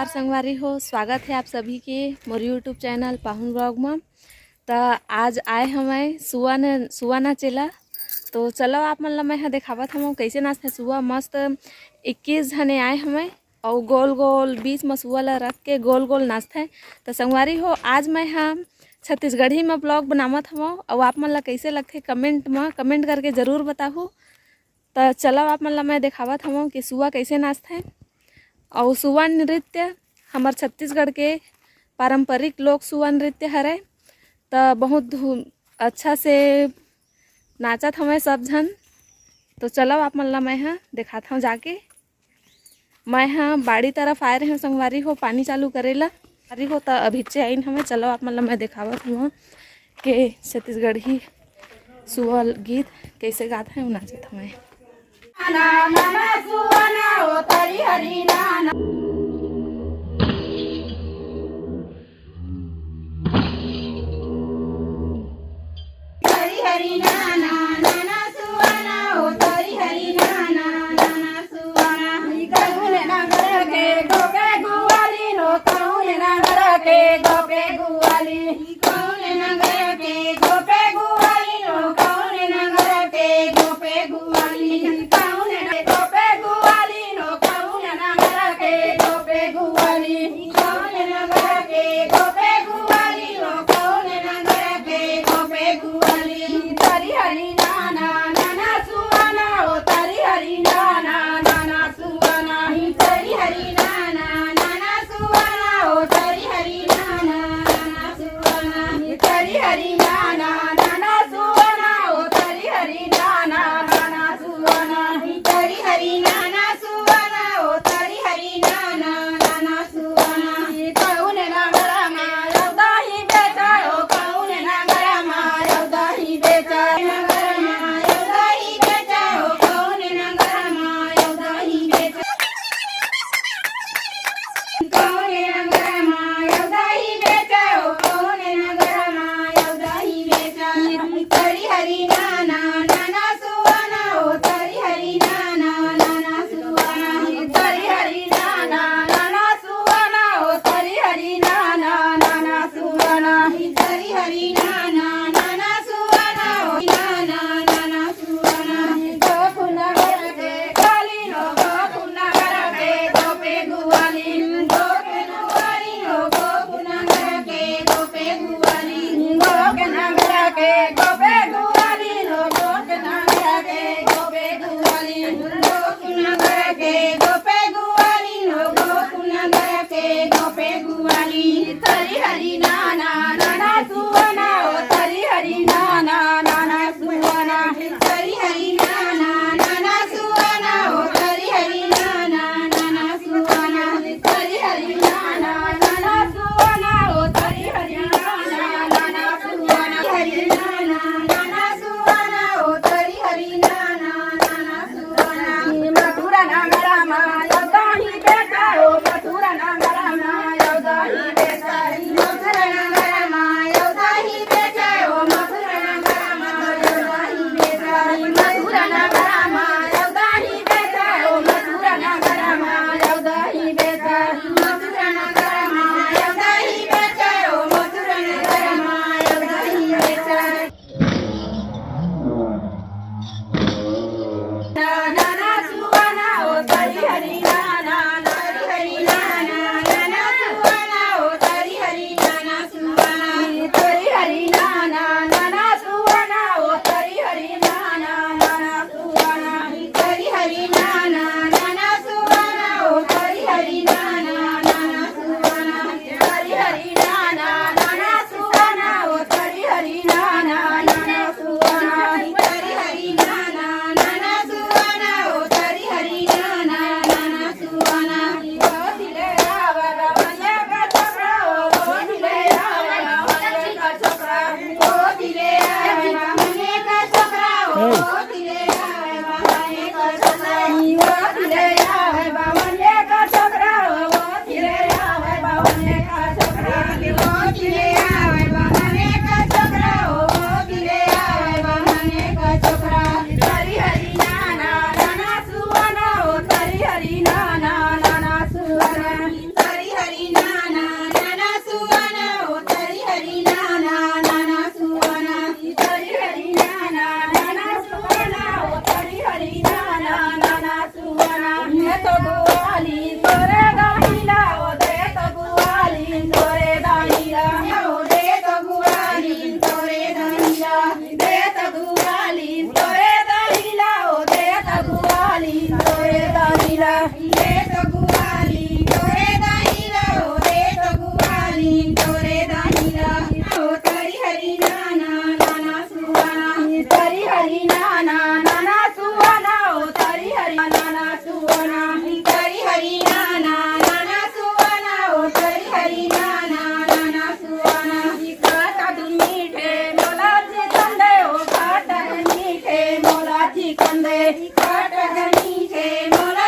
नमस्कार संगवारी हो, स्वागत है आप सभी के मोर यूट्यूब चैनल पाहुन ब्लॉग में। तो आज आए हमें सुवाना चेला। तो चलो आप मन ला मैं दिखावत हम कैसे नाचते सुआ। मस्त 21 जने आए हमें और गोल गोल बीच में सुआ ला रख के गोल गोल नाचते। तो संगवारी हो, आज मैं हम छत्तीसगढ़ी में ब्लॉग बनावत हूँ और आप मन ला कैसे लगते कमेंट करके ज़रूर बताहू। तो चलो आप मन ला मैं दिखावत हूँ कि सुआ कैसे नाचते। और सुआ नृत्य हमार छत्तीसगढ़ के पारंपरिक लोक सुआ नृत्य हरे। तो बहुत अच्छा से नाचत हमें सब जन। तो चलो आप मन ला मैं दिखाता हूँ जाके। मैं बाड़ी तरफ आए रहे संगवारी हो पानी चालू करेला अरे हो। तो अभी से आइन हमें, चलो आप मन ला मैं दिखावत हूँ कि छत्तीसगढ़ी सुआ गीत कैसे गाते हैं नाचत हमें। ना ना ना सुवाना ओ तरी हरी ना ना तरी हरी ना ना ना ना सुवाना ओ तरी हरी ना ना ना ना सुवाना कौन ना घर के गोपे गुवाली नो कौन ना घर के गोपे गुवाली कौन ना घर के गोपे गुवाली नो कौन ना घर के गोपे गुवाली तो गुवाली तोरे दाहिला ओ दे तो गुवाली तोरे दाहिला ओ दे तो गुवाली तोरे दाहिला दे तो गुवाली तोरे दाहिला ओ दे तो गुवाली तोरे दाहिला दे तो गुवाली तोरे दाहिला ओ दे तो गुवाली तोरे दाहिला ओ तरी हरी नाना नाना सुवाना तरी हरी नाना नाना सुवाना ओ तरी हरी नाना सुवाना तरी हरी नाना नाना सुवाना ओ तरी हरी नाना नाना सुवाना काटा दूध मीठे मोलाची कंदे ओ काटा मीठे मोलाची कंदे काटा मीठे मोला